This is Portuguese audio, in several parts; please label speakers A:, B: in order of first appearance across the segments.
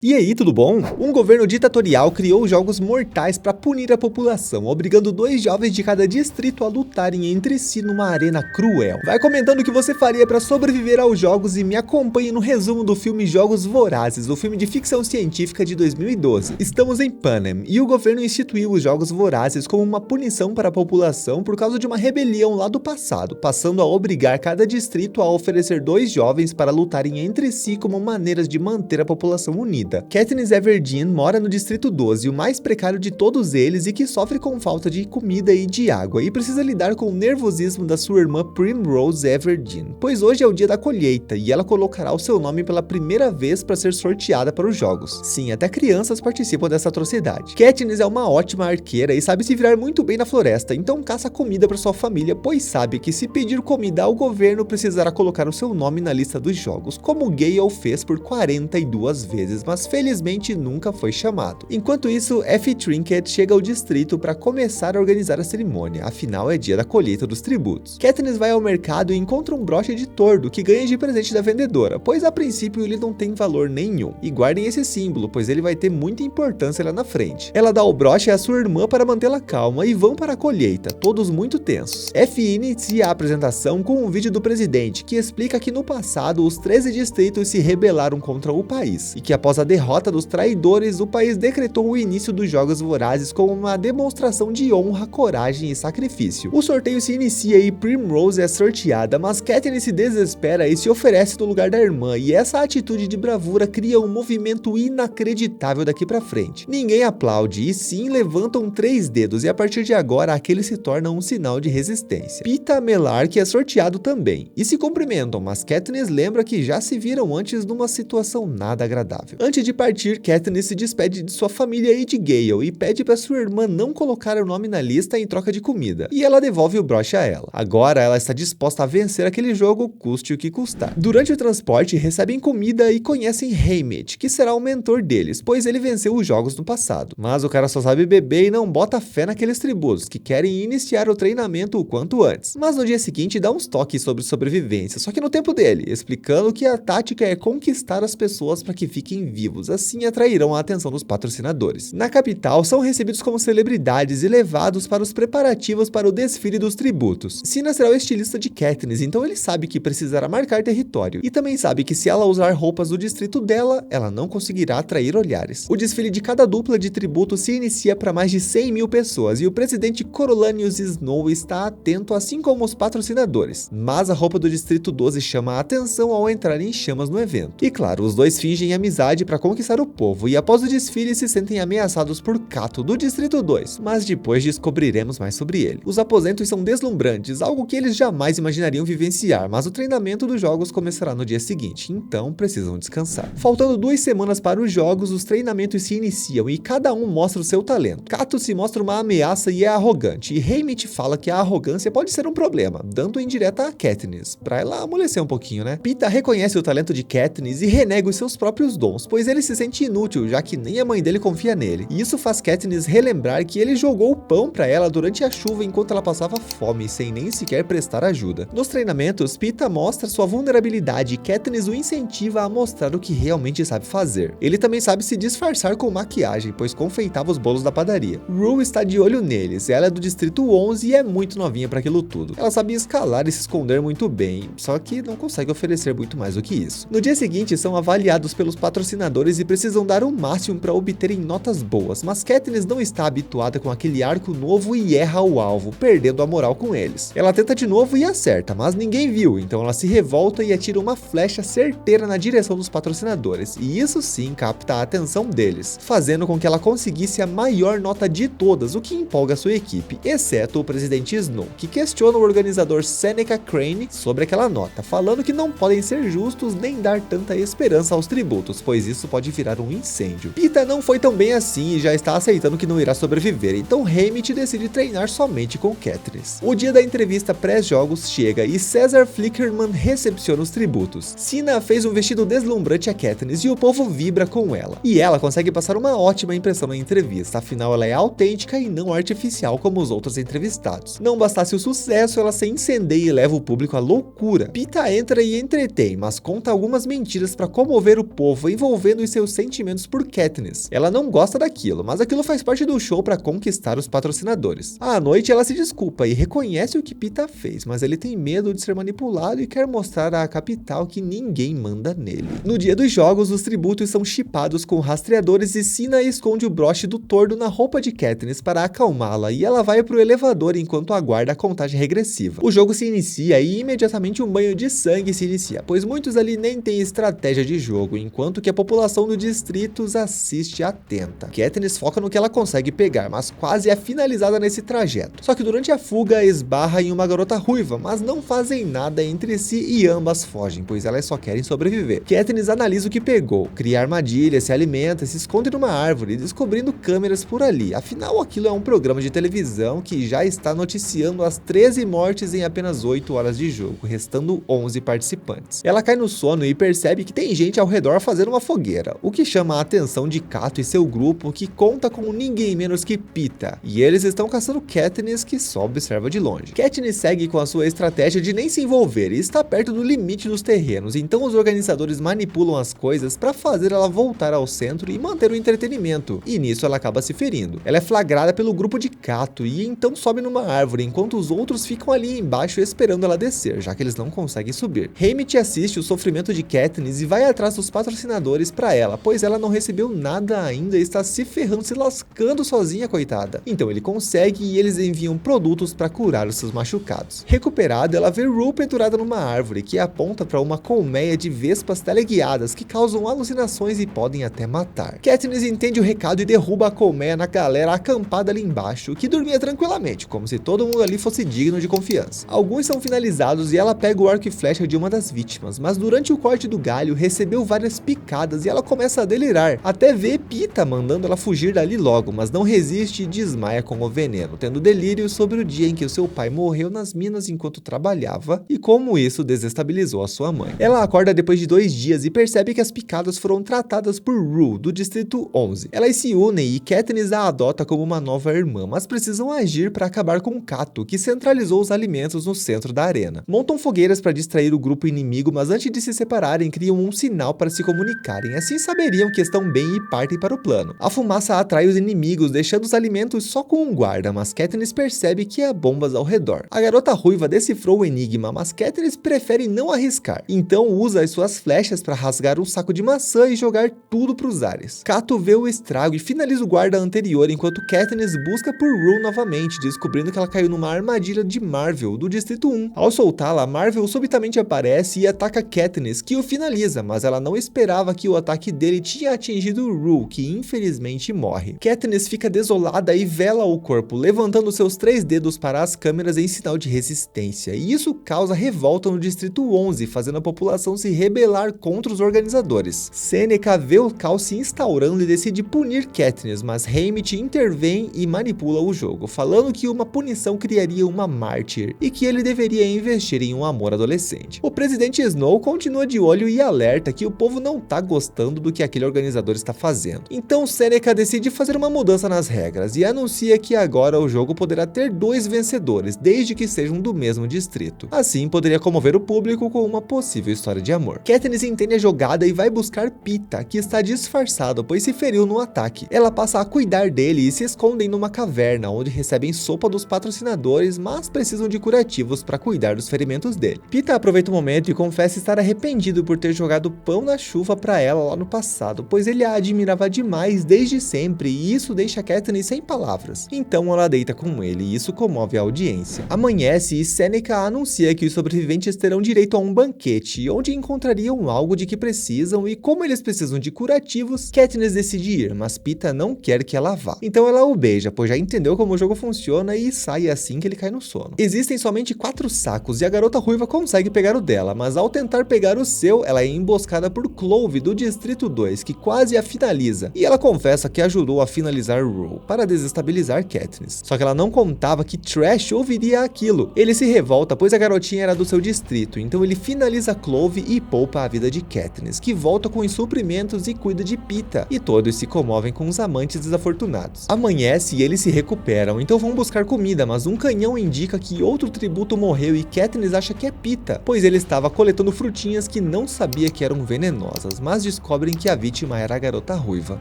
A: E aí, tudo bom? Um governo ditatorial criou jogos mortais para punir a população, obrigando 2 jovens de cada distrito a lutarem entre si numa arena cruel. Vai comentando o que você faria para sobreviver aos jogos e me acompanhe no resumo do filme Jogos Vorazes, o filme de ficção científica de 2012. Estamos em Panem e o governo instituiu os Jogos Vorazes como uma punição para a população por causa de uma rebelião lá do passado, passando a obrigar cada distrito a oferecer 2 jovens para lutarem entre si como maneiras de manter a população unida. Katniss Everdeen mora no Distrito 12, o mais precário de todos eles e que sofre com falta de comida e de água, e precisa lidar com o nervosismo da sua irmã Primrose Everdeen, pois hoje é o dia da colheita e ela colocará o seu nome pela primeira vez para ser sorteada para os jogos. Sim, até crianças participam dessa atrocidade. Katniss é uma ótima arqueira e sabe se virar muito bem na floresta, então caça comida para sua família, pois sabe que se pedir comida ao governo precisará colocar o seu nome na lista dos jogos, como Gale fez por 42 vezes, mas felizmente nunca foi chamado. Enquanto isso, Effie Trinket chega ao distrito para começar a organizar a cerimônia, afinal é dia da colheita dos tributos. Katniss vai ao mercado e encontra um broche de tordo que ganha de presente da vendedora, pois a princípio ele não tem valor nenhum. E guardem esse símbolo, pois ele vai ter muita importância lá na frente. Ela dá o broche à sua irmã para mantê-la calma e vão para a colheita, todos muito tensos. Effie inicia a apresentação com um vídeo do presidente que explica que no passado os 13 distritos se rebelaram contra o país e que após a derrota dos traidores, o país decretou o início dos Jogos Vorazes como uma demonstração de honra, coragem e sacrifício. O sorteio se inicia e Primrose é sorteada, mas Katniss se desespera e se oferece no lugar da irmã, e essa atitude de bravura cria um movimento inacreditável daqui pra frente. Ninguém aplaude e sim levantam 3 dedos, e a partir de agora aquele se torna um sinal de resistência. Peeta Mellark é sorteado também, e se cumprimentam, mas Katniss lembra que já se viram antes numa situação nada agradável. Antes de partir, Katniss se despede de sua família e de Gale e pede para sua irmã não colocar o nome na lista em troca de comida, e ela devolve o broche a ela. Agora ela está disposta a vencer aquele jogo, custe o que custar. Durante o transporte, recebem comida e conhecem Haymitch, que será o mentor deles, pois ele venceu os jogos no passado. Mas o cara só sabe beber e não bota fé naqueles tributos, que querem iniciar o treinamento o quanto antes. Mas no dia seguinte dá uns toques sobre sobrevivência, só que no tempo dele, explicando que a tática é conquistar as pessoas para que fiquem vivos, assim atrairão a atenção dos patrocinadores. Na capital, são recebidos como celebridades e levados para os preparativos para o desfile dos tributos. Cinna será o estilista de Katniss, então ele sabe que precisará marcar território, e também sabe que se ela usar roupas do distrito dela, ela não conseguirá atrair olhares. O desfile de cada dupla de tributo se inicia para mais de 100.000 pessoas, e o presidente Coriolanus Snow está atento, assim como os patrocinadores. Mas a roupa do distrito 12 chama a atenção ao entrar em chamas no evento. E claro, os dois fingem amizade para conquistar o povo, e após o desfile se sentem ameaçados por Cato, do Distrito 2, mas depois descobriremos mais sobre ele. Os aposentos são deslumbrantes, algo que eles jamais imaginariam vivenciar, mas o treinamento dos jogos começará no dia seguinte, então precisam descansar. Faltando 2 semanas para os jogos, os treinamentos se iniciam e cada um mostra o seu talento. Cato se mostra uma ameaça e é arrogante, e Haymitch fala que a arrogância pode ser um problema, dando indireta a Katniss, pra ela amolecer um pouquinho, né? Peeta reconhece o talento de Katniss e renega os seus próprios dons, pois ele se sente inútil, já que nem a mãe dele confia nele. E isso faz Katniss relembrar que ele jogou o pão pra ela durante a chuva enquanto ela passava fome, sem nem sequer prestar ajuda. Nos treinamentos, Peeta mostra sua vulnerabilidade e Katniss o incentiva a mostrar o que realmente sabe fazer. Ele também sabe se disfarçar com maquiagem, pois confeitava os bolos da padaria. Rue está de olho neles, ela é do Distrito 11 e é muito novinha pra aquilo tudo. Ela sabe escalar e se esconder muito bem, só que não consegue oferecer muito mais do que isso. No dia seguinte, são avaliados pelos patrocinadores e precisam dar o máximo para obterem notas boas, mas Katniss não está habituada com aquele arco novo e erra o alvo, perdendo a moral com eles. Ela tenta de novo e acerta, mas ninguém viu, então ela se revolta e atira uma flecha certeira na direção dos patrocinadores, e isso sim capta a atenção deles, fazendo com que ela conseguisse a maior nota de todas, o que empolga sua equipe, exceto o presidente Snow, que questiona o organizador Seneca Crane sobre aquela nota, falando que não podem ser justos nem dar tanta esperança aos tributos, pois isso pode virar um incêndio. Peeta não foi tão bem assim e já está aceitando que não irá sobreviver, então Haymitch decide treinar somente com Katniss. O dia da entrevista pré-jogos chega e César Flickerman recepciona os tributos. Cinna fez um vestido deslumbrante a Katniss e o povo vibra com ela. E ela consegue passar uma ótima impressão na entrevista, afinal ela é autêntica e não artificial como os outros entrevistados. Não bastasse o sucesso, ela se incendeia e leva o público à loucura. Peeta entra e entretém, mas conta algumas mentiras para comover o povo, envolvendo desenvolvendo os seus sentimentos por Katniss. Ela não gosta daquilo, mas aquilo faz parte do show para conquistar os patrocinadores. À noite ela se desculpa e reconhece o que Peeta fez, mas ele tem medo de ser manipulado e quer mostrar à capital que ninguém manda nele. No dia dos jogos, os tributos são chipados com rastreadores e Cinna esconde o broche do tordo na roupa de Katniss para acalmá-la e ela vai pro elevador enquanto aguarda a contagem regressiva. O jogo se inicia e imediatamente um banho de sangue se inicia, pois muitos ali nem têm estratégia de jogo, enquanto que a população do distrito assiste atenta. Katniss foca no que ela consegue pegar, mas quase é finalizada nesse trajeto. Só que durante a fuga esbarra em uma garota ruiva, mas não fazem nada entre si e ambas fogem, pois elas só querem sobreviver. Katniss analisa o que pegou, cria armadilhas, se alimenta, se esconde numa árvore, descobrindo câmeras por ali. Afinal, aquilo é um programa de televisão que já está noticiando as 13 mortes em apenas 8 horas de jogo, restando 11 participantes. Ela cai no sono e percebe que tem gente ao redor fazendo uma fogueira, o que chama a atenção de Cato e seu grupo, que conta com ninguém menos que Peeta, e eles estão caçando Katniss, que só observa de longe. Katniss segue com a sua estratégia de nem se envolver e está perto do limite dos terrenos, então os organizadores manipulam as coisas para fazer ela voltar ao centro e manter o entretenimento, e nisso ela acaba se ferindo. Ela é flagrada pelo grupo de Cato e então sobe numa árvore, enquanto os outros ficam ali embaixo esperando ela descer, já que eles não conseguem subir. Haymitch assiste o sofrimento de Katniss e vai atrás dos patrocinadores para ela, pois ela não recebeu nada ainda e está se ferrando, se lascando sozinha, coitada. Então ele consegue e eles enviam produtos para curar os seus machucados. Recuperada, ela vê Rue pendurada numa árvore que aponta para uma colmeia de vespas teleguiadas que causam alucinações e podem até matar. Katniss entende o recado e derruba a colmeia na galera acampada ali embaixo, que dormia tranquilamente, como se todo mundo ali fosse digno de confiança. Alguns são finalizados e ela pega o arco e flecha de uma das vítimas, mas durante o corte do galho recebeu várias picadas e ela começa a delirar, até ver Peeta mandando ela fugir dali logo, mas não resiste e desmaia com o veneno, tendo delírio sobre o dia em que o seu pai morreu nas minas enquanto trabalhava e como isso desestabilizou a sua mãe. Ela acorda depois de 2 dias e percebe que as picadas foram tratadas por Rue, do Distrito 11. Elas se unem e Katniss a adota como uma nova irmã, mas precisam agir para acabar com Cato, que centralizou os alimentos no centro da arena. Montam fogueiras para distrair o grupo inimigo, mas antes de se separarem criam um sinal para se comunicarem, assim saberiam que estão bem e partem para o plano. A fumaça atrai os inimigos, deixando os alimentos só com um guarda, mas Katniss percebe que há bombas ao redor. A garota ruiva decifrou o enigma, mas Katniss prefere não arriscar, então usa as suas flechas para rasgar um saco de maçã e jogar tudo para os ares. Cato vê o estrago e finaliza o guarda anterior, enquanto Katniss busca por Rue novamente, descobrindo que ela caiu numa armadilha de Marvel, do Distrito 1. Ao soltá-la, Marvel subitamente aparece e ataca Katniss, que o finaliza, mas ela não esperava que o ataque dele tinha atingido Rue, que infelizmente morre. Katniss fica desolada e vela o corpo, levantando seus 3 dedos para as câmeras em sinal de resistência, e isso causa revolta no Distrito 11, fazendo a população se rebelar contra os organizadores. Seneca vê o caos se instaurando e decide punir Katniss, mas Haymitch intervém e manipula o jogo, falando que uma punição criaria uma mártir e que ele deveria investir em um amor adolescente. O presidente Snow continua de olho e alerta que o povo não tá gostando do que aquele organizador está fazendo. Então Seneca decide fazer uma mudança nas regras e anuncia que agora o jogo poderá ter 2 vencedores, desde que sejam do mesmo distrito. Assim poderia comover o público com uma possível história de amor. Katniss entende a jogada e vai buscar Peeta, que está disfarçado pois se feriu no ataque. Ela passa a cuidar dele e se escondem numa caverna, onde recebem sopa dos patrocinadores, mas precisam de curativos para cuidar dos ferimentos dele. Peeta aproveita o momento e confessa estar arrependido por ter jogado pão na chuva para ela lá no passado, pois ele a admirava demais desde sempre e isso deixa Katniss sem palavras. Então ela deita com ele e isso comove a audiência. Amanhece e Seneca anuncia que os sobreviventes terão direito a um banquete, onde encontrariam algo de que precisam e como eles precisam de curativos, Katniss decide ir, mas Peeta não quer que ela vá. Então ela o beija, pois já entendeu como o jogo funciona e sai assim que ele cai no sono. Existem somente 4 sacos e a garota ruiva consegue pegar o dela, mas ao tentar pegar o seu, ela é emboscada por Clove do Distrito 2, que quase a finaliza, e ela confessa que ajudou a finalizar Rue, para desestabilizar Katniss. Só que ela não contava que Trash ouviria aquilo. Ele se revolta, pois a garotinha era do seu distrito, então ele finaliza Clove e poupa a vida de Katniss, que volta com os suprimentos e cuida de Peeta, e todos se comovem com os amantes desafortunados. Amanhece e eles se recuperam, então vão buscar comida, mas um canhão indica que outro tributo morreu e Katniss acha que é Peeta, pois ele estava coletando frutinhas que não sabia que eram venenosas, mas descobrem que a vítima era a garota ruiva.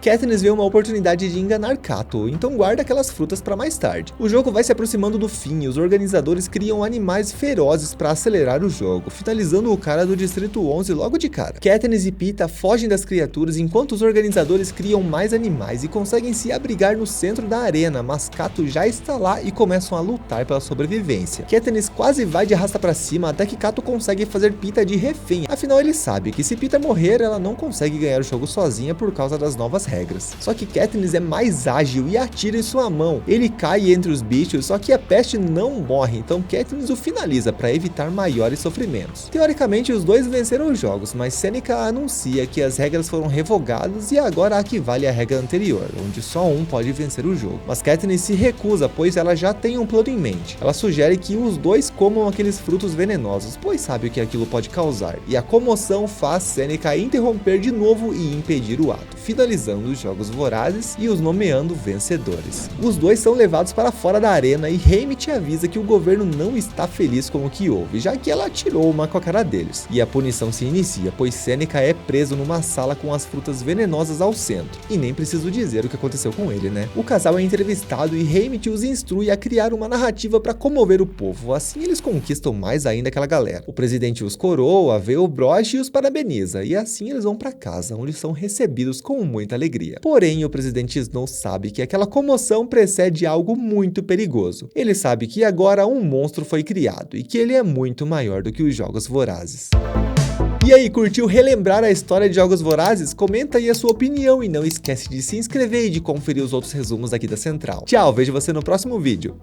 A: Katniss vê uma oportunidade de enganar Cato, então guarda aquelas frutas para mais tarde. O jogo vai se aproximando do fim e os organizadores criam animais ferozes para acelerar o jogo, finalizando o cara do Distrito 11 logo de cara. Katniss e Peeta fogem das criaturas enquanto os organizadores criam mais animais e conseguem se abrigar no centro da arena, mas Cato já está lá e começam a lutar pela sobrevivência. Katniss quase vai de arrasta para cima até que Cato consegue fazer Peeta de refém, afinal ele sabe que se Peeta morrer ela não consegue ganhar o jogo sozinha por causa das novas regras. Só que Katniss é mais ágil e atira em sua mão. Ele cai entre os bichos, só que a peste não morre, então Katniss o finaliza para evitar maiores sofrimentos. Teoricamente os dois venceram os jogos, mas Seneca anuncia que as regras foram revogadas e agora a que vale a regra anterior, onde só um pode vencer o jogo. Mas Katniss se recusa, pois ela já tem um plano em mente. Ela sugere que os dois comam aqueles frutos venenosos, pois sabe o que aquilo pode causar, e a comoção faz Seneca interromper de novo e impedir o ato, finalizando os jogos vorazes e os nomeando vencedores. Os dois são levados para fora da arena e Haymitch avisa que o governo não está feliz com o que houve, já que ela atirou uma com a cara deles. E a punição se inicia, pois Seneca é preso numa sala com as frutas venenosas ao centro. E nem preciso dizer o que aconteceu com ele, né? O casal é entrevistado e Haymitch os instrui a criar uma narrativa para comover o povo, assim eles conquistam mais ainda aquela galera. O presidente os coroa, vê o broche e os parabeniza, e assim eles vão para casa, onde são recebidos com muita alegria. Porém, o presidente Snow sabe que aquela comoção precede algo muito perigoso. Ele sabe que agora um monstro foi criado e que ele é muito maior do que os Jogos Vorazes. E aí, curtiu relembrar a história de Jogos Vorazes? Comenta aí a sua opinião e não esquece de se inscrever e de conferir os outros resumos aqui da Central. Tchau, vejo você no próximo vídeo.